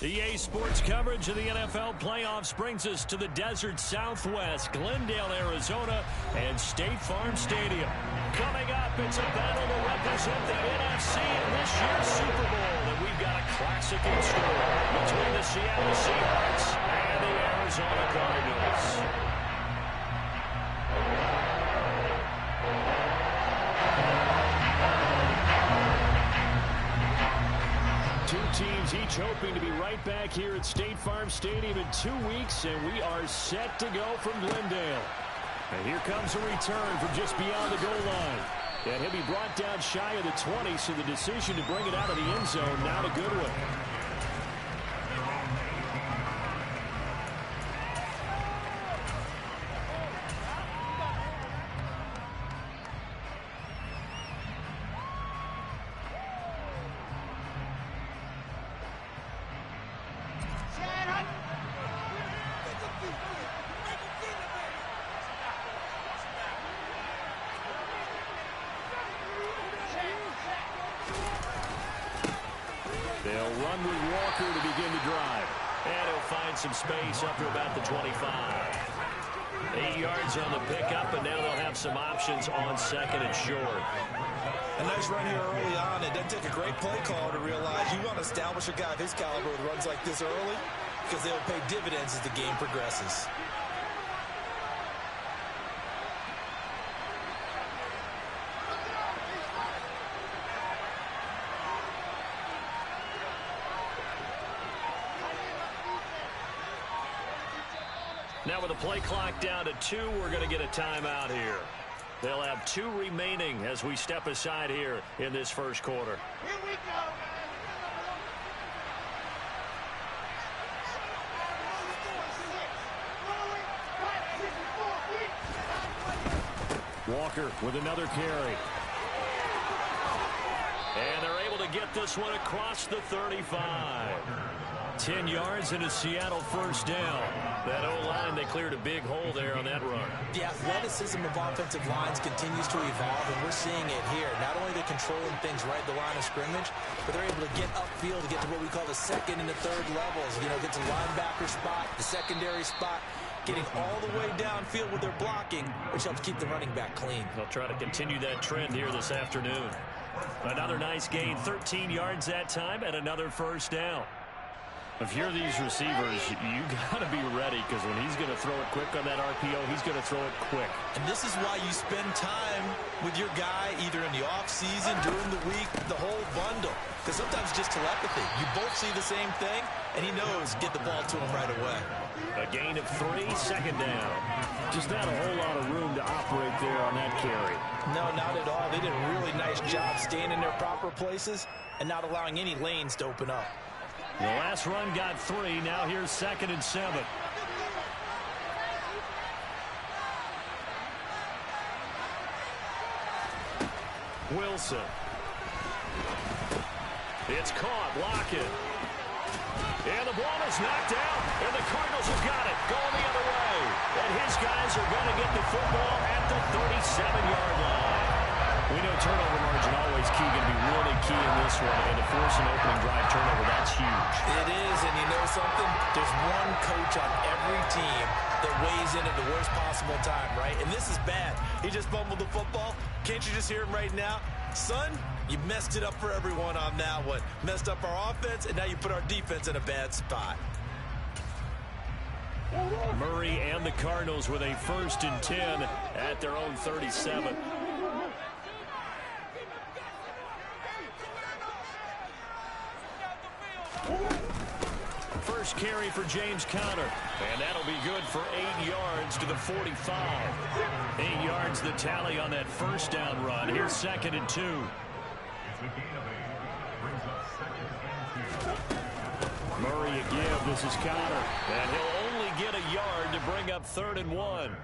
EA Sports coverage of the NFL playoffs brings us to the desert Southwest, Glendale, Arizona, and State Farm Stadium. Coming up, it's a battle to represent the NFC in this year's Super Bowl. And we've got a classic in store between the Seattle Seahawks and the Arizona Cardinals. Two teams each hoping to be right back here at State Farm Stadium in 2 weeks, and we are set to go from Glendale. And here comes a return from just beyond the goal line. And he'll be brought down shy of the 20, so the decision to bring it out of the end zone, not a good one. They'll run with Walker to begin the drive. And he'll find some space up to about the 25. 8 yards on the pickup, and now they'll have some options on second and short. A nice run here early on. It doesn't take a great play call to realize you want to establish a guy of his caliber with runs like this early, because they'll pay dividends as the game progresses. Now with the play clock down to 2, we're going to get a timeout here. They'll have 2 remaining as we step aside here in this first quarter. Here we go. Walker with another carry. And they're able to get this one across the 35. 10 yards and a Seattle first down. That O-line, they cleared a big hole there on that run. The athleticism of offensive lines continues to evolve, and we're seeing it here. Not only are they controlling things right at the line of scrimmage, but they're able to get upfield to get to what we call the second and the third levels. You know, get to linebacker spot, the secondary spot, getting all the way downfield with their blocking, which helps keep the running back clean. They'll try to continue that trend here this afternoon. Another nice gain, 13 yards that time, and another first down. If you're these receivers, you got to be ready, because when he's going to throw it quick on that RPO, he's going to throw it quick. And this is why you spend time with your guy either in the offseason, during the week, the whole bundle. Because sometimes it's just telepathy. You both see the same thing, and he knows get the ball to him right away. A gain of 3, second down. Just not a whole lot of room to operate there on that carry. No, not at all. They did a really nice job staying in their proper places and not allowing any lanes to open up. The last run got 3. Now here's 2nd and 7. Wilson. It's caught. Lockett. And the ball is knocked out. And the Cardinals have got it. Going the other way. And his guys are going to get the football at the 37-yard line. We know turnover margin always key, going to be really key in this one. And to force an opening drive turnover, that's huge. It is, and you know something? There's one coach on every team that weighs in at the worst possible time, right? And this is bad. He just fumbled the football. Can't you just hear him right now? Son, you messed it up for everyone on that one. Messed up our offense, and now you put our defense in a bad spot. Murray and the Cardinals with a 1st and 10 at their own 37. First carry for James Conner, and that'll be good for 8 yards to the 45. 8 yards the tally on that first down run. Here's 2nd and 2. Murray a give. This is Conner, and he'll only get a yard to bring up 3rd and 1.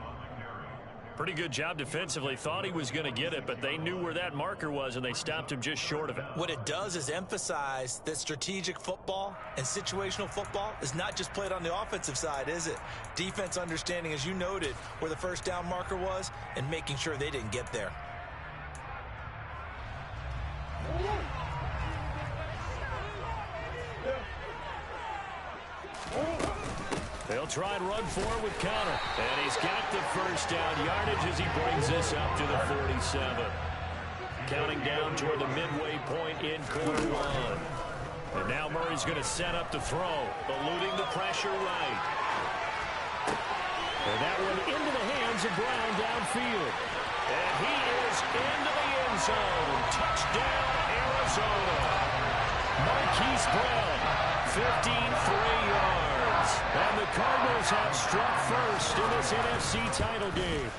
Pretty good job defensively. Thought he was going to get it, but they knew where that marker was, and they stopped him just short of it. What it does is emphasize that strategic football and situational football is not just played on the offensive side, is it? Defense understanding, as you noted, where the first down marker was and making sure they didn't get there. They'll try and run for it with Connor. And he's got the first down yardage as he brings this up to the 47. Counting down toward the midway point in quarter one. And now Murray's going to set up to throw, eluding the pressure right. And that one into the hands of Brown downfield. And he is into the end zone. Touchdown, Arizona. Marquise Brown, 53 yards. And the Cardinals have struck first in this NFC title game.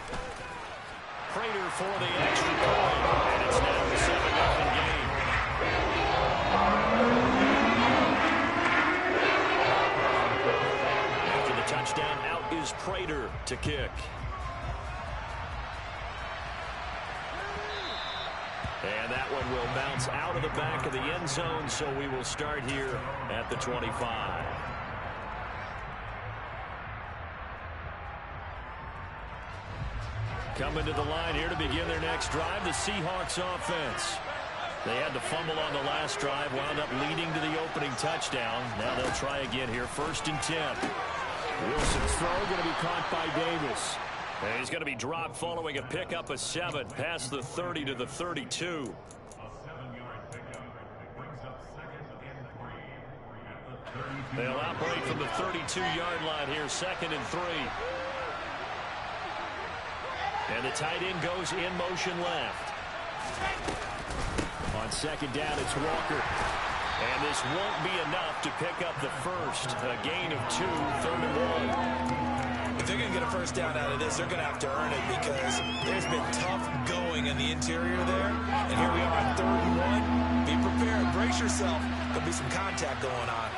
Prater for the extra point. And it's now a 7-0 game. After the touchdown, out is Prater to kick. And that one will bounce out of the back of the end zone, so we will start here at the 25. Coming to the line here to begin their next drive, the Seahawks offense. They had the fumble on the last drive, wound up leading to the opening touchdown. Now they'll try again here, 1st and 10. Wilson's throw going to be caught by Davis. And he's going to be dropped following a pickup of 7 past the 30 to the 32. They'll operate from the 32-yard line here, 2nd and 3. And the tight end goes in motion left. On 2nd down, it's Walker. And this won't be enough to pick up the first. A gain of 2, 3rd and 1. If they're going to get a first down out of this, they're going to have to earn it because there's been tough going in the interior there. And here we are on 3rd and 1. Be prepared. Brace yourself. There'll be some contact going on.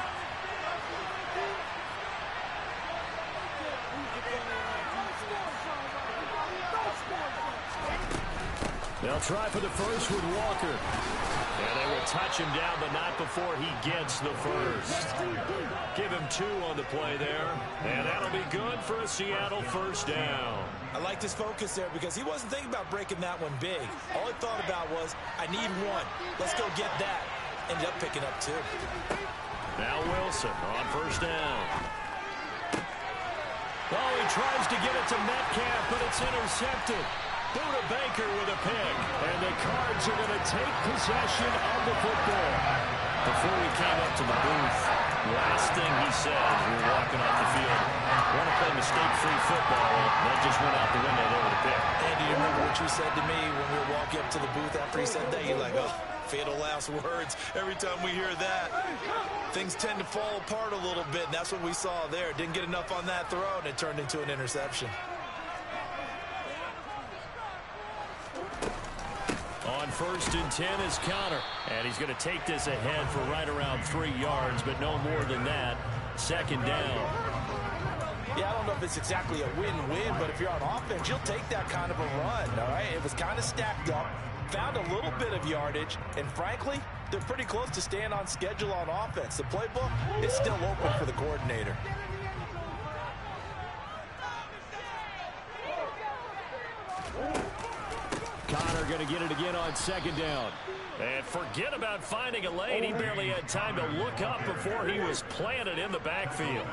They'll try for the first with Walker. And they will touch him down, but not before he gets the first. Give him 2 on the play there. And that'll be good for a Seattle first down. I like his focus there because he wasn't thinking about breaking that one big. All he thought about was, I need 1. Let's go get that. Ended up picking up 2. Now Wilson on first down. Oh, he tries to get it to Metcalf, but it's intercepted. Buda Baker with a pick, and the Cards are going to take possession of the football. Before we came up to the booth, last thing he said as we were walking off the field, want to play mistake-free football. That just went out the window there with a pick. And do you remember what you said to me when we were walking up to the booth after he said that? You're like, oh, fatal last words. Every time we hear that, things tend to fall apart a little bit, and that's what we saw there. Didn't get enough on that throw, and it turned into an interception. On 1st and 10 is Connor. And he's going to take this ahead for right around 3 yards, but no more than that. 2nd down. Yeah, I don't know if it's exactly a win-win, but if you're on offense, you'll take that kind of a run, all right? It was kind of stacked up, found a little bit of yardage, and frankly, they're pretty close to staying on schedule on offense. The playbook is still open for the coordinator. Connor going to get it again on 2nd down. And forget about finding a lane. He barely had time to look up before he was planted in the backfield.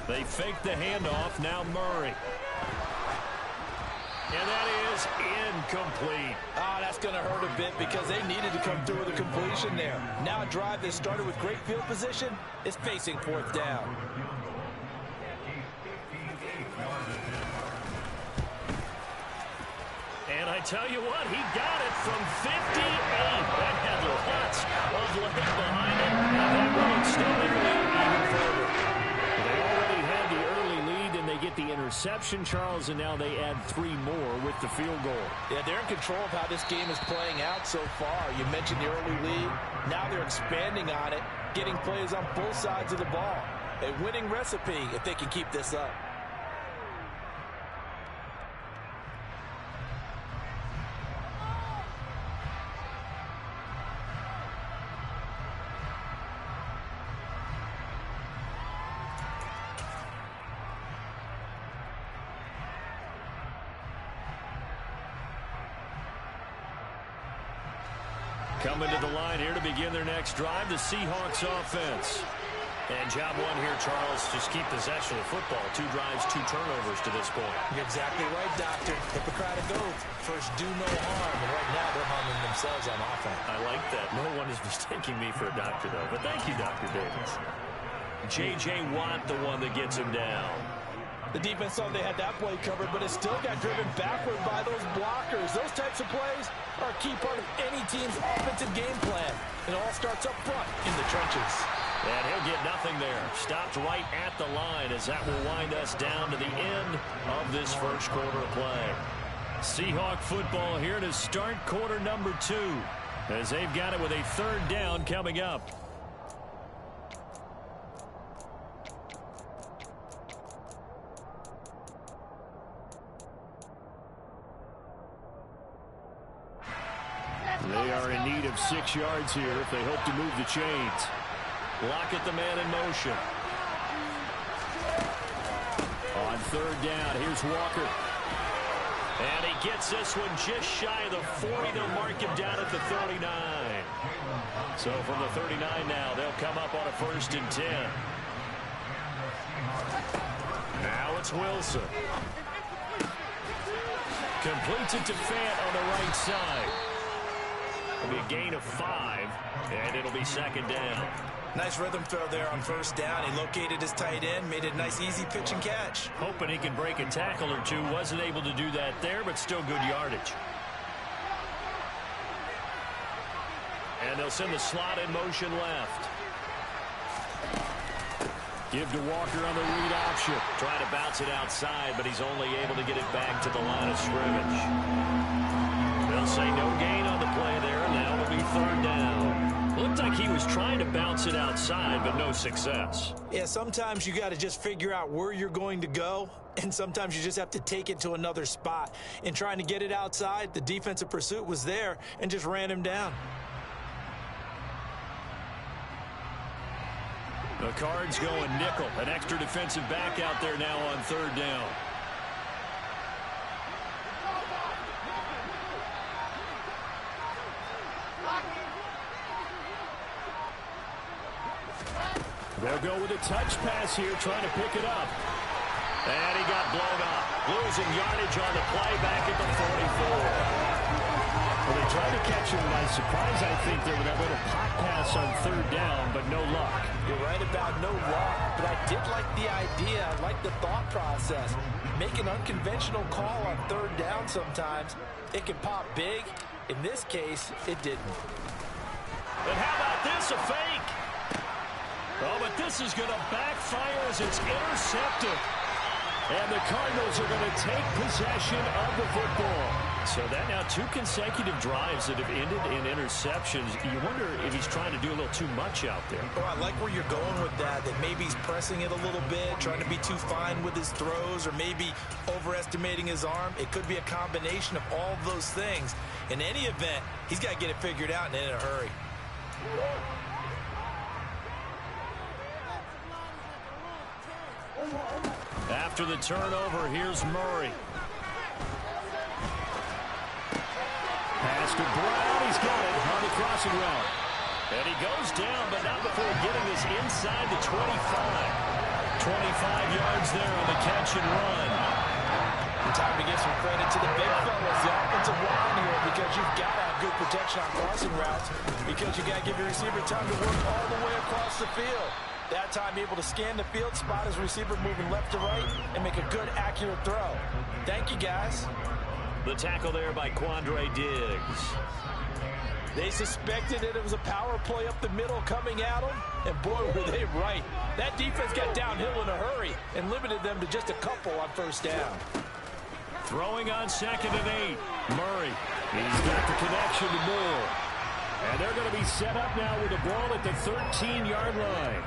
They fake the handoff. Now Murray. And that is incomplete. That's going to hurt a bit because they needed to come through with a completion there. Now a drive that started with great field position is facing 4th down. And I tell you what, he got it from 58. That had lots of leg behind it. And that will extend the lead even further. They already had the early lead, and they get the interception, Charles, and now they add 3 more with the field goal. Yeah, they're in control of how this game is playing out so far. You mentioned the early lead. Now they're expanding on it, getting plays on both sides of the ball. A winning recipe if they can keep this up. Coming to the line here to begin their next drive, the Seahawks offense. And job one here, Charles, just keep possession of football. 2 drives, 2 turnovers to this point. You're exactly right, Doctor. Hippocratic oath. First, do no harm. And right now, they're harming themselves on offense. I like that. No one is mistaking me for a doctor, though. But thank you, Dr. Davis. J.J. Watt, the one that gets him down. The defense thought they had that play covered, but it still got driven backward by those blockers. Those types of plays are a key part of any team's offensive game plan. It all starts up front in the trenches. And he'll get nothing there. Stopped right at the line as that will wind us down to the end of this first quarter of play. Seahawk football here to start quarter number 2 as they've got it with a 3rd down coming up. They are in need of 6 yards here if they hope to move the chains. Lockett, the man in motion. On 3rd down, here's Walker. And he gets this one just shy of the 40. They'll mark him down at the 39. So from the 39 now, they'll come up on a 1st and 10. Now it's Wilson. Completes it to Fant on the right side. It'll be a gain of 5, and it'll be 2nd down. Nice rhythm throw there on 1st down. He located his tight end, made it a nice, easy pitch and catch. Hoping he can break a tackle or 2. Wasn't able to do that there, but still good yardage. And they'll send the slot in motion left. Give to Walker on the read option. Trying to bounce it outside, but he's only able to get it back to the line of scrimmage. They'll say no gain on the play there, and now it'll be 3rd down. Looked like he was trying to bounce it outside, but no success. Yeah, sometimes you got to just figure out where you're going to go, and sometimes you just have to take it to another spot. In trying to get it outside, the defensive pursuit was there and just ran him down. The Cards going nickel. An extra defensive back out there now on 3rd down. They'll go with a touch pass here, trying to pick it up. And he got blown up. Losing yardage on the play back at the 44. Well, they tried to catch him by surprise, I think, there with that little pop pass on 3rd down, but no luck. You're right about no luck, but I did like the idea. I like the thought process. Make an unconventional call on 3rd down sometimes. It can pop big. In this case, it didn't. And how about this, a fake? Oh, but this is going to backfire as it's intercepted. And the Cardinals are going to take possession of the football. So that now 2 consecutive drives that have ended in interceptions. You wonder if he's trying to do a little too much out there. Oh, I like where you're going with that maybe he's pressing it a little bit, trying to be too fine with his throws, or maybe overestimating his arm. It could be a combination of all of those things. In any event, he's got to get it figured out and in a hurry. After the turnover, here's Murray. Pass to Brown. He's got it on the crossing route. And he goes down, but not before getting this inside the 25. 25 yards there on the catch and run. And time to give some credit to the big fellas, the offensive line here, because you've got to have good protection on crossing routes, because you got to give your receiver time to work all the way across the field. That time, able to scan the field, spot his receiver moving left to right, and make a good, accurate throw. Thank you, guys. The tackle there by Quandre Diggs. They suspected that it was a power play up the middle coming at them, and boy, were they right. That defense got downhill in a hurry and limited them to just a couple on 1st down. Throwing on 2nd and 8. Murray. He's got the connection to Moore. And they're going to be set up now with the ball at the 13-yard line.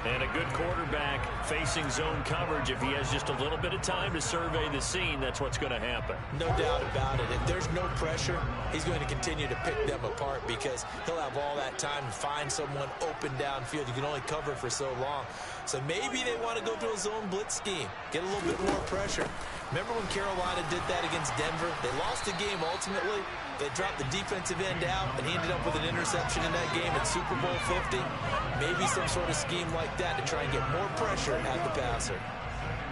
And a good quarterback facing zone coverage. If he has just a little bit of time to survey the scene, that's what's going to happen. No doubt about it. If there's no pressure, he's going to continue to pick them apart because he'll have all that time to find someone open downfield. You can only cover for so long. So maybe they want to go to a zone blitz scheme, get a little bit more pressure. Remember when Carolina did that against Denver? They lost the game ultimately, They dropped the defensive end out, and he ended up with an interception in that game in Super Bowl 50. Maybe some sort of scheme like that to try and get more pressure at the passer.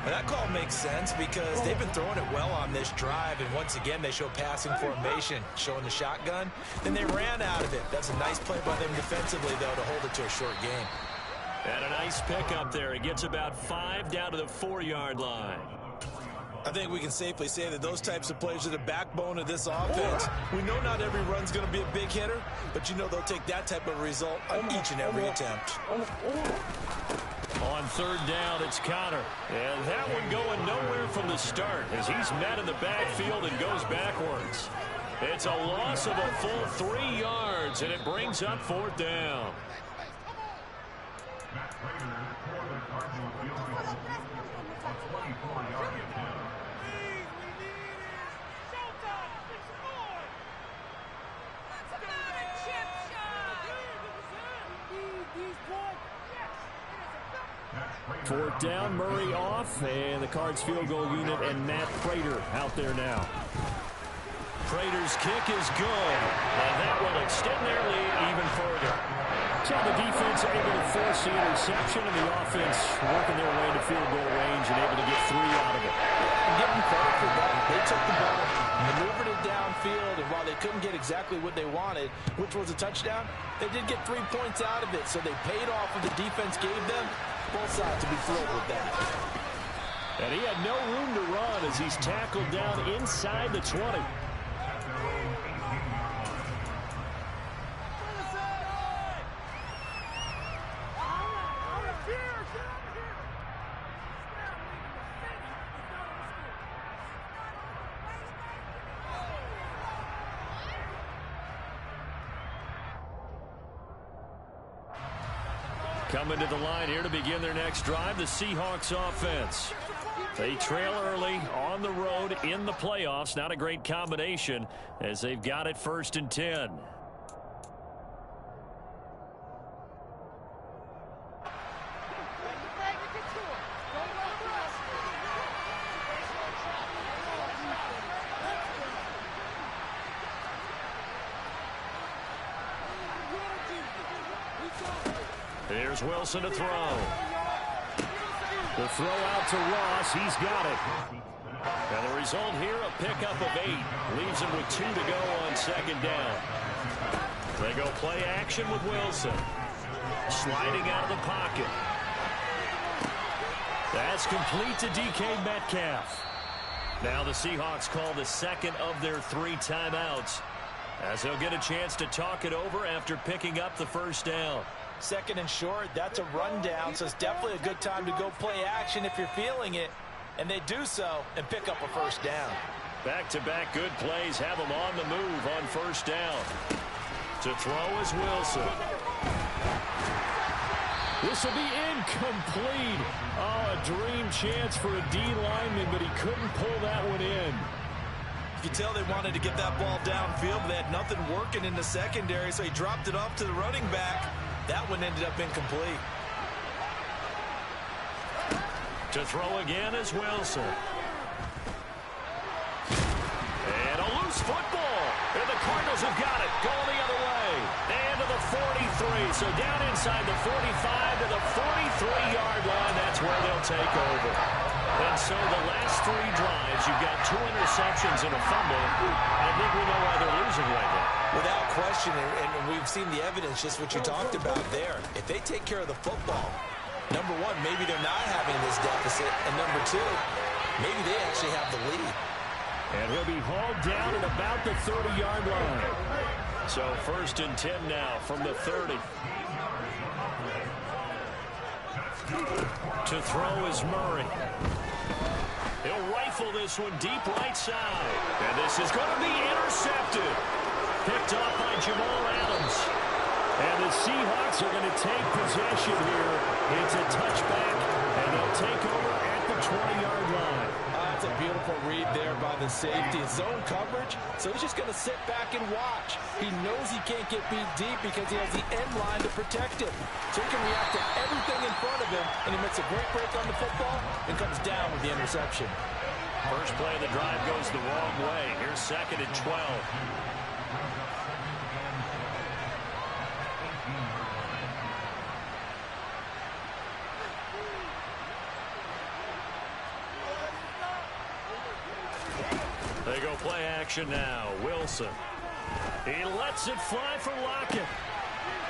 And that call makes sense because they've been throwing it well on this drive, and once again they show passing formation, showing the shotgun. Then they ran out of it. That's a nice play by them defensively, though, to hold it to a short game. And a nice pickup there. It gets about 5 down to the 4-yard line. I think we can safely say that those types of plays are the backbone of this offense. We know not every run's going to be a big hitter, but you know they'll take that type of result on each and every attempt. On 3rd down, it's Connor. And that one going nowhere from the start as he's met in the backfield and goes backwards. It's a loss of a full 3 yards, and it brings up 4th down. Fourth down, Murray off, and the Cards field goal unit and Matt Prater out there now. Prater's kick is good, and that will extend their lead even further. So the defense able to force the interception, and the offense working their way to field goal range and able to get 3 out of it. Give them credit for that. They took the ball, maneuvered it downfield, and while they couldn't get exactly what they wanted, which was a touchdown, they did get 3 points out of it, so they paid off what the defense gave them. Both sides to be thrilled with that. And he had no room to run as he's tackled down inside the 20. Coming to the line here to begin their next drive, the Seahawks offense. They trail early on the road in the playoffs. Not a great combination as they've got it 1st and 10. Here's Wilson to throw. The throw out to Ross. He's got it. And the result here, a pickup of 8. Leaves him with 2 to go on 2nd down. They go play action with Wilson. Sliding out of the pocket. That's complete to DK Metcalf. Now the Seahawks call the 2nd of their 3 timeouts, as they'll get a chance to talk it over after picking up the 1st down. 2nd and short, that's a rundown, so it's definitely a good time to go play action if you're feeling it. And they do so and pick up a 1st down. Back-to-back good plays have them on the move on 1st down. To throw is Wilson. This will be incomplete. Oh, a dream chance for a D lineman, but he couldn't pull that one in. You can tell they wanted to get that ball downfield, but they had nothing working in the secondary, so he dropped it off to the running back. That one ended up incomplete. To throw again is Wilson. And a loose football. And the Cardinals have got it. Going the other way. And to the 43. So down inside the 45 to the 43-yard line. That's where they'll take over. And so the last 3 drives, you've got 2 interceptions and a fumble. I think we know why they're losing right now. Without question, and we've seen the evidence, just what you talked about there. If they take care of the football, number 1, maybe they're not having this deficit. And number 2, maybe they actually have the lead. And he'll be hauled down at about the 30-yard line. So 1st and 10 now from the 30. To throw is Murray. He'll rifle this one deep right side. And this is going to be intercepted. Picked off by Jamal Adams. And the Seahawks are going to take possession here. It's a touchback, and they'll take over at the 20-yard line. That's a beautiful read there by the safety. Zone coverage, so he's just going to sit back and watch. He knows he can't get beat deep because he has the end line to protect him. So he can react to everything in front of him, and he makes a great break on the football and comes down with the interception. First play of the drive goes the wrong way. Here's 2nd and 12. They go play action now. Wilson. He lets it fly for Lockett.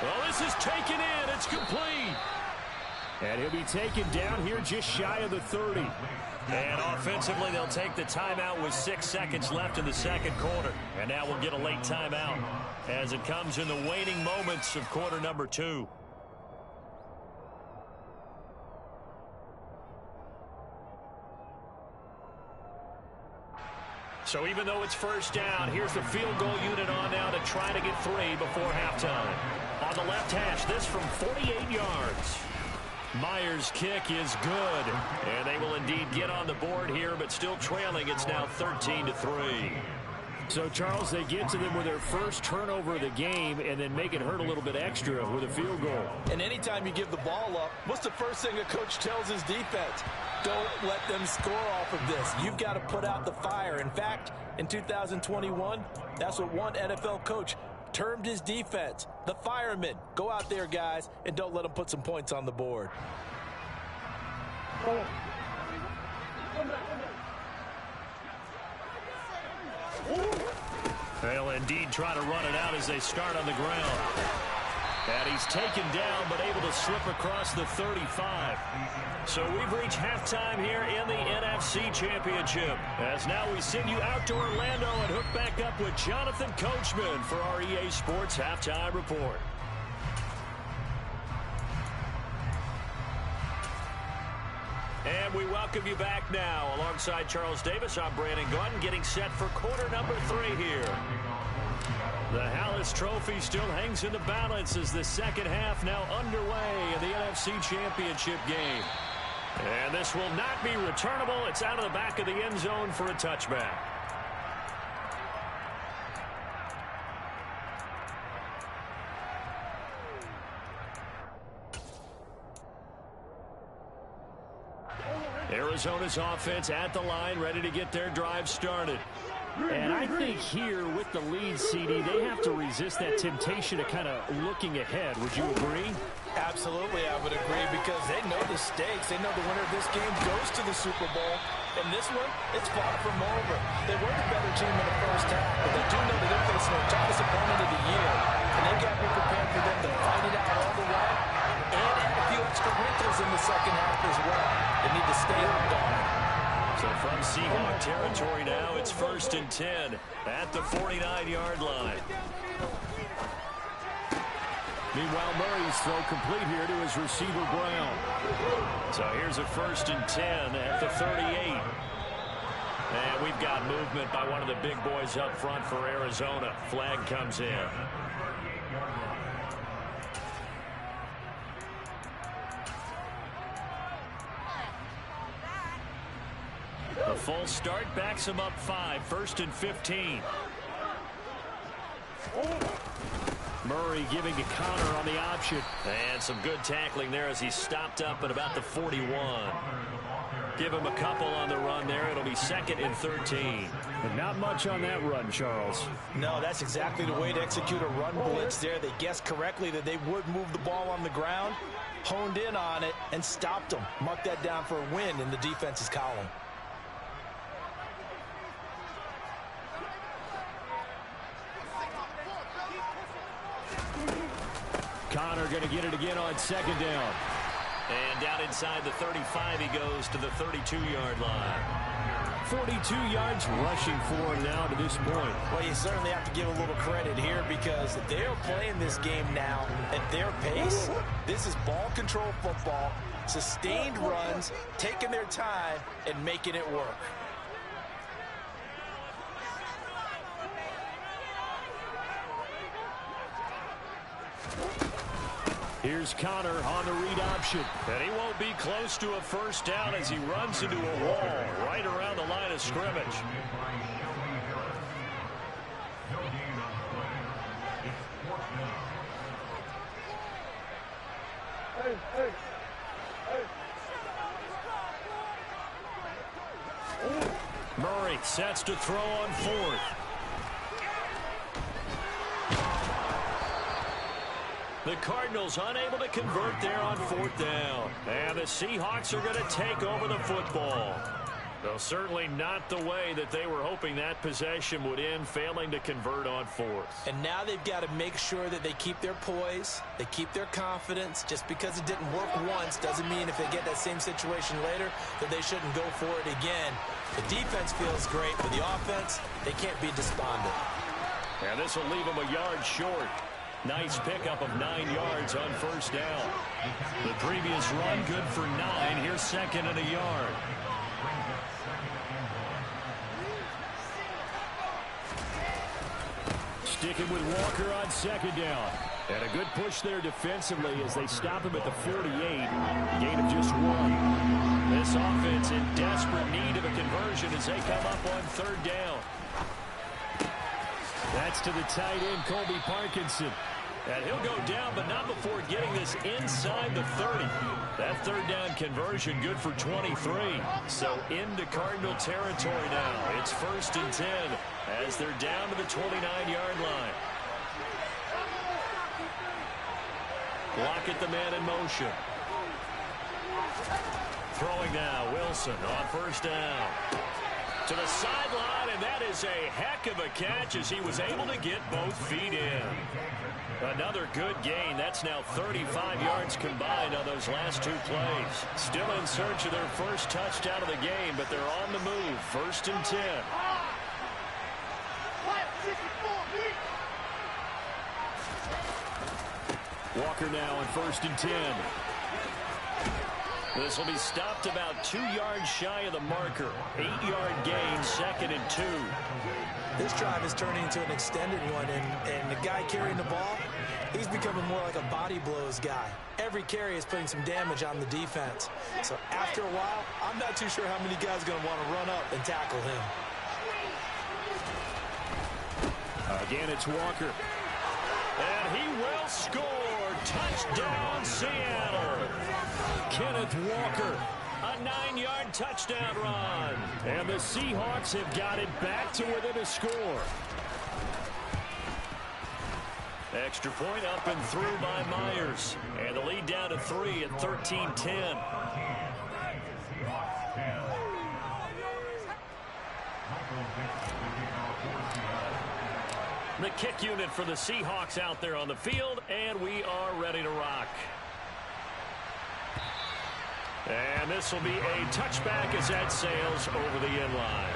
Well, this is taken in. It's complete. And he'll be taken down here just shy of the 30. And offensively, they'll take the timeout with 6 seconds left in the second quarter. And now we'll get a late timeout as it comes in the waning moments of quarter number 2. So even though it's first down, here's the field goal unit on now to try to get 3 before halftime. On the left hash, this from 48 yards. Myers' kick is good, and they will indeed get on the board here, but still trailing. It's now 13-3. So, Charles, they get to them with their first turnover of the game and then make it hurt a little bit extra with a field goal. And anytime you give the ball up, what's the first thing a coach tells his defense? Don't let them score off of this. You've got to put out the fire. In fact, in 2021, that's what one NFL coach termed his defense, the firemen. Go out there, guys, and don't let them put some points on the board. They'll indeed try to run it out as they start on the ground. And he's taken down, but able to slip across the 35. So we've reached halftime here in the NFC Championship. As now we send you out to Orlando and hook back up with Jonathan Coachman for our EA Sports Halftime Report. And we welcome you back now. Alongside Charles Davis, I'm Brandon Gunn, getting set for quarter number 3 here. The Hallis Trophy still hangs in the balance as the second half now underway in the NFC Championship game. And this will not be returnable. It's out of the back of the end zone for a touchback. Arizona's offense at the line, ready to get their drive started. And I think here with the lead, CD, they have to resist that temptation of kind of looking ahead. Would you agree? Absolutely, I would agree, because they know the stakes. They know the winner of this game goes to the Super Bowl. And this one, it's far from over. They were the better team in the first half, but they do know that they're facing their toughest opponent of the year. And they've got to be prepared for them to fight it out all the way and add a few extra wrinkles in the second half as well. They need to stay on guard. So from Seahawk territory now, it's 1st and 10 at the 49-yard line. Meanwhile, Murray's throw complete here to his receiver, Brown. So here's a 1st and 10 at the 38. And we've got movement by one of the big boys up front for Arizona. Flag comes in. A full start backs him up 5, 1st and 15. Murray giving to Connor on the option. And some good tackling there as he stopped up at about the 41. Give him a couple on the run there. It'll be 2nd and 13. And not much on that run, Charles. No, that's exactly the way to execute a run blitz there. They guessed correctly that they would move the ball on the ground, honed in on it, and stopped them. Mark that down for a win in the defense's column. Connor going to get it again on 2nd down. And down inside the 35, he goes to the 32-yard line. 42 yards rushing for him now to this point. Well, you certainly have to give a little credit here, because they're playing this game now at their pace. This is ball control football, sustained runs, taking their time, and making it work. Here's Connor on the read option. And he won't be close to a first down as he runs into a wall right around the line of scrimmage. Murray sets to throw on 4th. The Cardinals unable to convert there on 4th down. And the Seahawks are going to take over the football. Well, certainly not the way that they were hoping that possession would end, failing to convert on fourth. And now they've got to make sure that they keep their poise, they keep their confidence. Just because it didn't work once doesn't mean if they get that same situation later that they shouldn't go for it again. The defense feels great, but the offense, they can't be despondent. And this will leave them a yard short. Nice pickup of 9 yards on first down. The previous run good for 9. Here's second and a yard. Sticking with Walker on second down. And a good push there defensively as they stop him at the 48. Gain of just 1. This offense in desperate need of a conversion as they come up on third down. That's to the tight end, Colby Parkinson. And he'll go down, but not before getting this inside the 30. That third down conversion good for 23. So into Cardinal territory now. It's 1st and 10 as they're down to the 29-yard line. Lockett, the man in motion. Throwing now, Wilson on first down. To the sideline, and that is a heck of a catch as he was able to get both feet in. Another good gain. That's now 35 yards combined on those last 2 plays. Still in search of their first touchdown of the game, but they're on the move. 1st and 10. Walker now on 1st and 10. This will be stopped about 2 yards shy of the marker. 8-yard gain, 2nd and 2. This drive is turning into an extended one, and the guy carrying the ball, he's becoming more like a body blows guy. Every carry is putting some damage on the defense. So after a while, I'm not too sure how many guys are going to want to run up and tackle him. Again, it's Walker. And he will score. Touchdown, Seattle. Kenneth Walker, a 9-yard touchdown run. And the Seahawks have got it back to within a score. Extra point up and through by Myers. And the lead down to 3 at 13-10. The kick unit for the Seahawks out there on the field, and we are ready to rock. And this will be a touchback as that sails over the end line.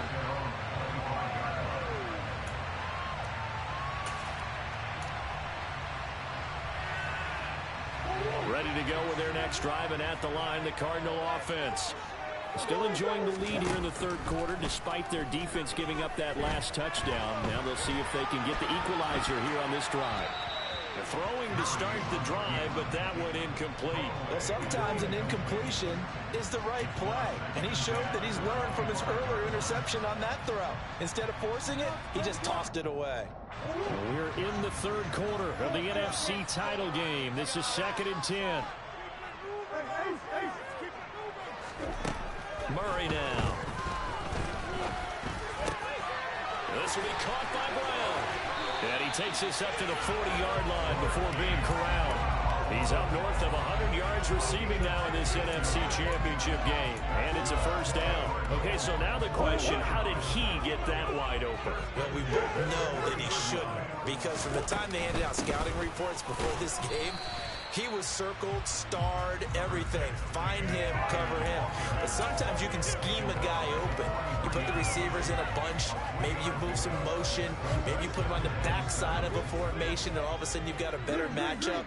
Ready to go with their next drive, and at the line, the Cardinal offense. Still enjoying the lead here in the third quarter despite their defense giving up that last touchdown. Now they'll see if they can get the equalizer here on this drive. Throwing to start the drive, but that one incomplete. Well, sometimes an incompletion is the right play, and he showed that he's learned from his earlier interception on that throw. Instead of forcing it, he just tossed it away. We're in the third quarter of the NFC title game. This is 2nd and 10. Murray now. This will be caught by Brown. And he takes this up to the 40-yard line before being corralled. He's up north of 100 yards receiving now in this NFC Championship game. And it's a first down. Okay, so now the question, how did he get that wide open? Well, we both know that he shouldn't, because from the time they handed out scouting reports before this game, he was circled, starred, everything. Find him, cover him. But sometimes you can scheme a guy open. You put the receivers in a bunch. Maybe you move some motion. Maybe you put him on the backside of a formation, and all of a sudden you've got a better matchup.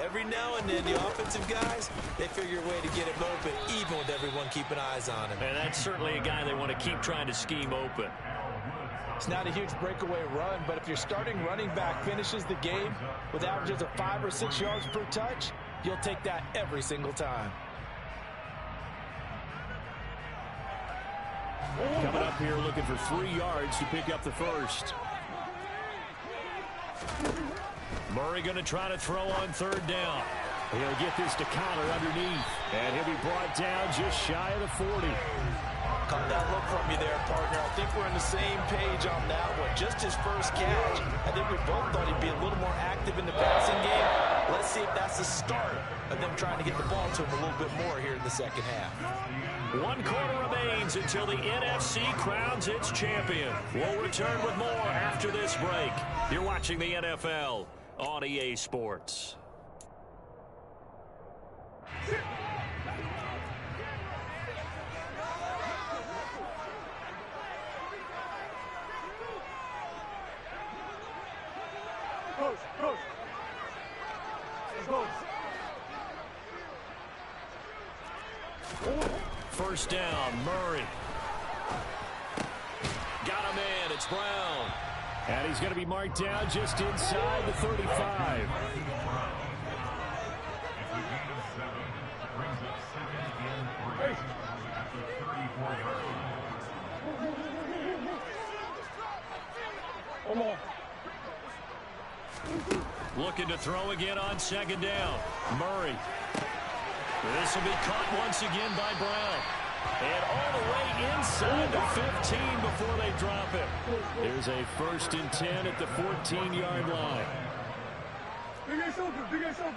Every now and then, the offensive guys, they figure a way to get him open, even with everyone keeping eyes on him. And that's certainly a guy they want to keep trying to scheme open. It's not a huge breakaway run, but if your starting running back finishes the game with averages of 5 or 6 yards per touch, you'll take that every single time. Coming up here looking for 3 yards to pick up the first. Murray going to try to throw on third down. He'll get this to Connor underneath. And he'll be brought down just shy of the 40. Caught that look from you there, partner. I think we're on the same page on that one. Just his first catch. I think we both thought he'd be a little more active in the passing game. Let's see if that's the start of them trying to get the ball to him a little bit more here in the second half. 1 quarter remains until the NFC crowns its champion. We'll return with more after this break. You're watching the NFL on EA Sports. First down, Murray. Got him in. It's Brown. And he's going to be marked down just inside the 35. Looking to throw again on second down. Murray. This will be caught once again by Brown. And all the way inside the 15 before they drop it. There's a 1st and 10 at the 14-yard line. Big ass open, big ass open.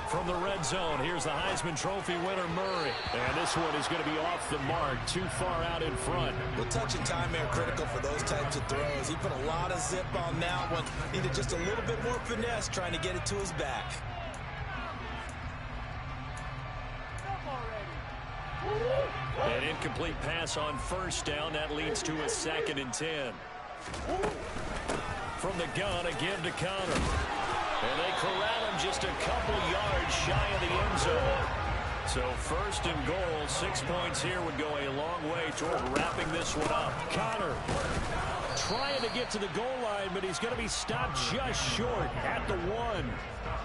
From the red zone, here's the Heisman Trophy winner, Murray. And this one is going to be off the mark, too far out in front. Well, touch and time are critical for those types of throws. He put a lot of zip on that one. Needed just a little bit more finesse trying to get it to his back. An incomplete pass on first down. That leads to a 2nd and 10. From the gun, again to Connor. And they corral him just a couple yards shy of the end zone. So 1st and goal, 6 points here would go a long way toward wrapping this one up. Connor trying to get to the goal line, but he's going to be stopped just short at the 1.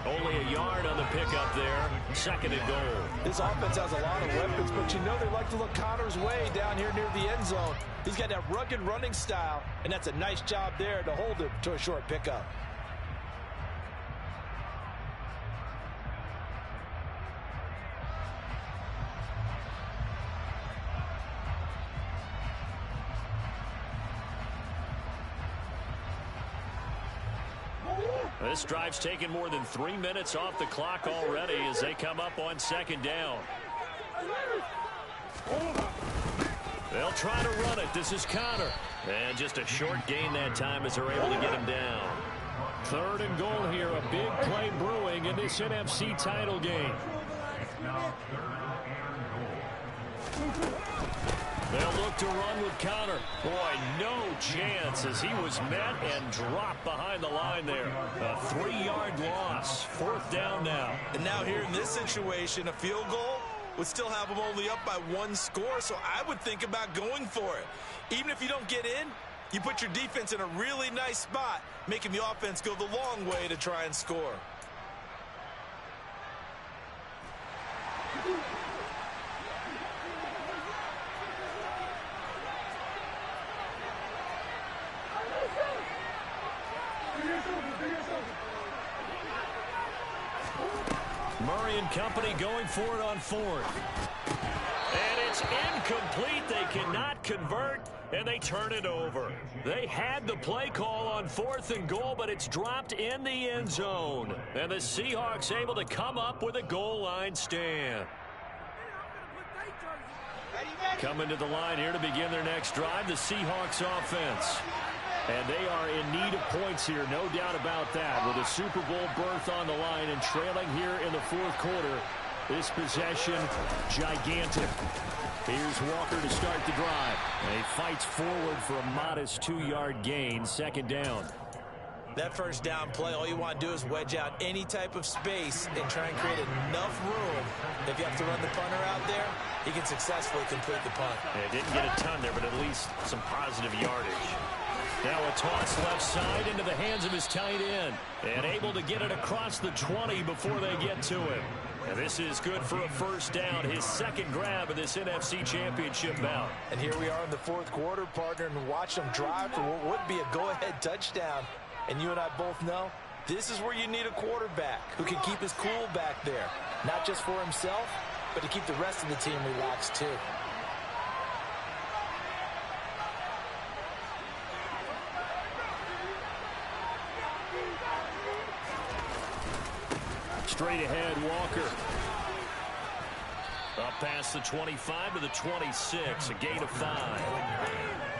Only a yard on the pickup there. 2nd and goal. This offense has a lot of weapons, but you know they like to look Connor's way down here near the end zone. He's got that rugged running style, and that's a nice job there to hold him to a short pickup. This drive's taken more than 3 minutes off the clock already as they come up on 2nd down. They'll try to run it. This is Connor. And just a short gain that time as they're able to get him down. 3rd and goal here. A big play brewing in this NFC title game. They'll look to run with Connor. Boy, no chance as he was met and dropped behind the line there. A 3-yard loss. 4th down now. And now here in this situation, a field goal would still have them only up by 1 score, so I would think about going for it. Even if you don't get in, you put your defense in a really nice spot, making the offense go the long way to try and score. Murray and company going for it on 4th. And it's incomplete. They cannot convert, and they turn it over. They had the play call on 4th and goal, but it's dropped in the end zone. And the Seahawks able to come up with a goal line stand. Coming to the line here to begin their next drive, the Seahawks offense. And they are in need of points here, no doubt about that. With a Super Bowl berth on the line and trailing here in the 4th quarter, this possession gigantic. Here's Walker to start the drive. And he fights forward for a modest 2-yard gain, 2nd down. That first down play, all you want to do is wedge out any type of space and try and create enough room. If you have to run the punter out there, he can successfully complete the punt. Yeah, didn't get a ton there, but at least some positive yardage. Now a toss left side into the hands of his tight end. And able to get it across the 20 before they get to him. And this is good for a 1st down. His 2nd grab of this NFC Championship bout. And here we are in the 4th quarter, partner, and watch them drive for what would be a go-ahead touchdown. And you and I both know this is where you need a quarterback who can keep his cool back there. Not just for himself, but to keep the rest of the team relaxed too. Straight ahead, Walker. Up past the 25 to the 26, a gain of 5.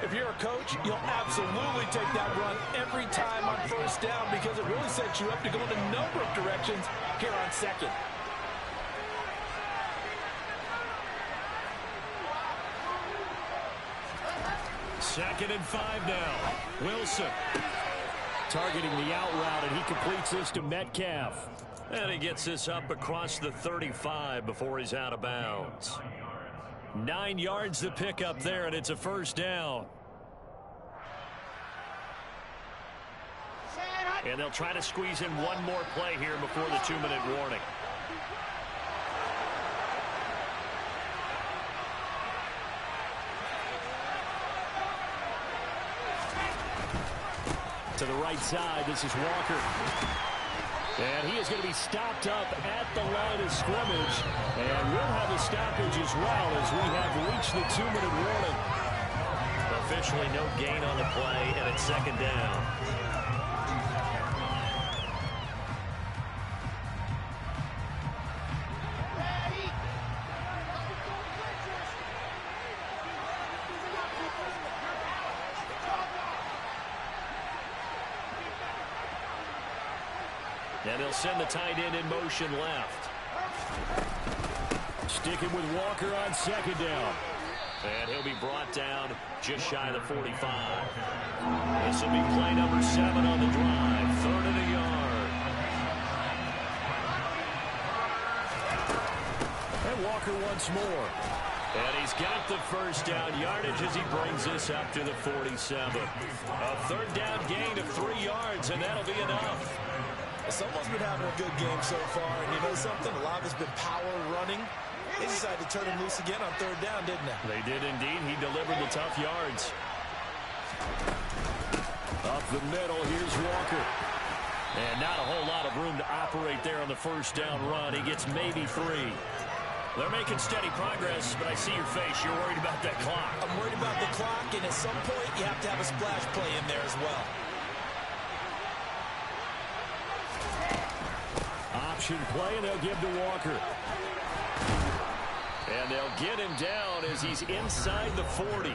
If you're a coach, you'll absolutely take that run every time on first down because it really sets you up to go in a number of directions here on second. Second and 5 now. Wilson targeting the out route, and he completes this to Metcalf. And he gets this up across the 35 before he's out of bounds. 9 yards to pick up there, and it's a first down. And they'll try to squeeze in one more play here before the 2-minute warning. To the right side, this is Walker. And he is going to be stopped up at the line of scrimmage. And we'll have a stoppage as well as we have reached the 2-minute warning. Officially no gain on the play, and it's second down. And they'll send the tight end in motion left. Sticking with Walker on second down. And he'll be brought down just shy of the 45. This will be play number 7 on the drive. 3rd and a yard. And Walker once more. And he's got the first down yardage as he brings this up to the 47. A 3rd down gain of 3 yards, and that'll be enough. Someone's been having a good game so far, and you know something? A lot of it's been power running. They decided to turn him loose again on 3rd down, didn't they? They did indeed. He delivered the tough yards. Up the middle, here's Walker. And not a whole lot of room to operate there on the first down run. He gets maybe 3. They're making steady progress, but I see your face. You're worried about that clock. I'm worried about the clock, and at some point, you have to have a splash play in there as well. Option play, and they'll give to Walker. And they'll get him down as he's inside the 40.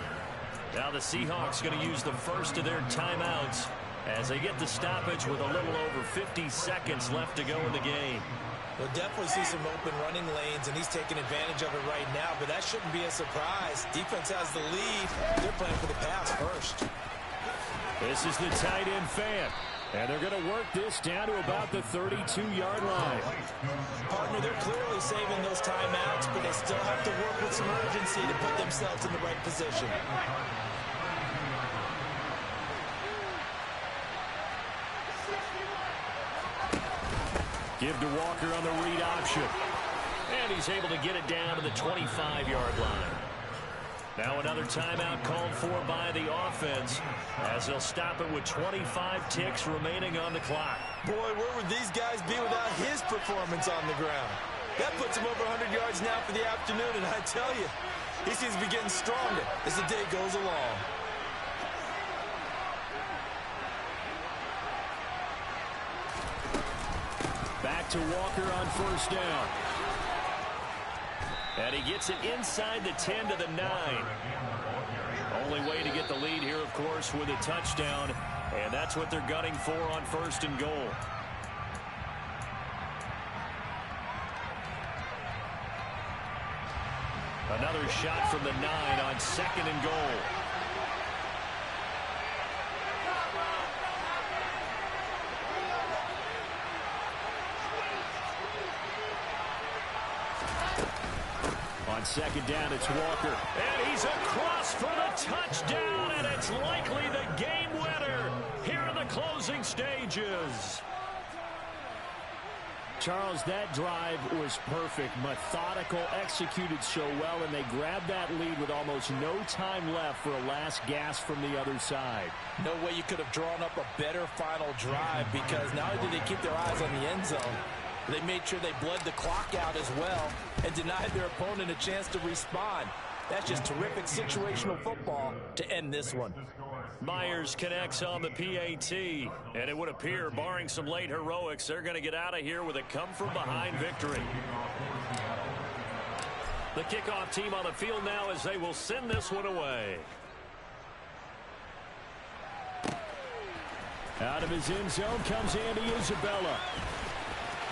Now the Seahawks going to use the first of their timeouts as they get the stoppage with a little over 50 seconds left to go in the game. We'll definitely see some open running lanes, and he's taking advantage of it right now, but that shouldn't be a surprise. Defense has the lead. They're playing for the pass first. This is the tight end fan. And they're going to work this down to about the 32-yard line. Partner, they're clearly saving those timeouts, but they still have to work with some urgency to put themselves in the right position. Give to Walker on the read option. And he's able to get it down to the 25-yard line. Now another timeout called for by the offense as they'll stop it with 25 ticks remaining on the clock. Boy, where would these guys be without his performance on the ground? That puts him over 100 yards now for the afternoon, and I tell you, he seems to be getting stronger as the day goes along. Back to Walker on first down. And he gets it inside the 10 to the 9. Only way to get the lead here, of course, with a touchdown. And that's what they're gunning for on 1st and goal. Another shot from the 9 on 2nd and goal. On 2nd down, it's Walker. And he's across for the touchdown, and it's likely the game winner here in the closing stages. Charles, that drive was perfect, methodical, executed so well, and they grabbed that lead with almost no time left for a last gasp from the other side. No way you could have drawn up a better final drive because not only did they keep their eyes on the end zone, they made sure they bled the clock out as well and denied their opponent a chance to respond. That's just terrific situational football to end this one. Myers connects on the PAT, and it would appear, barring some late heroics, they're going to get out of here with a come-from-behind victory. The kickoff team on the field now as they will send this one away. Out of his end zone comes Andy Isabella.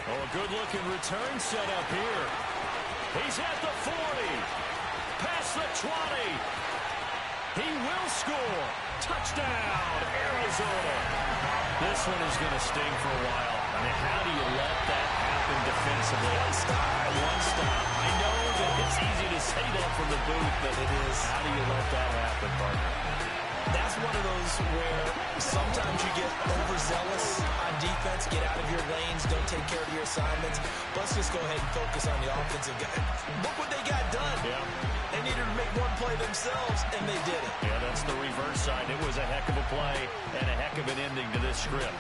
Oh, a good-looking return set up here. He's at the 40. Past the 20. He will score. Touchdown, Arizona. This one is going to sting for a while. I mean, how do you let that happen defensively? One stop. I know that it's easy to say that from the booth, but it is. How do you let that happen, partner? That's one of those where sometimes you get overzealous on defense, get out of your lanes, don't take care of your assignments. Let's just go ahead and focus on the offensive guy. Look what they got done. Yeah. They needed to make one play themselves, and they did it. Yeah, that's the reverse side. It was a heck of a play and a heck of an ending to this script.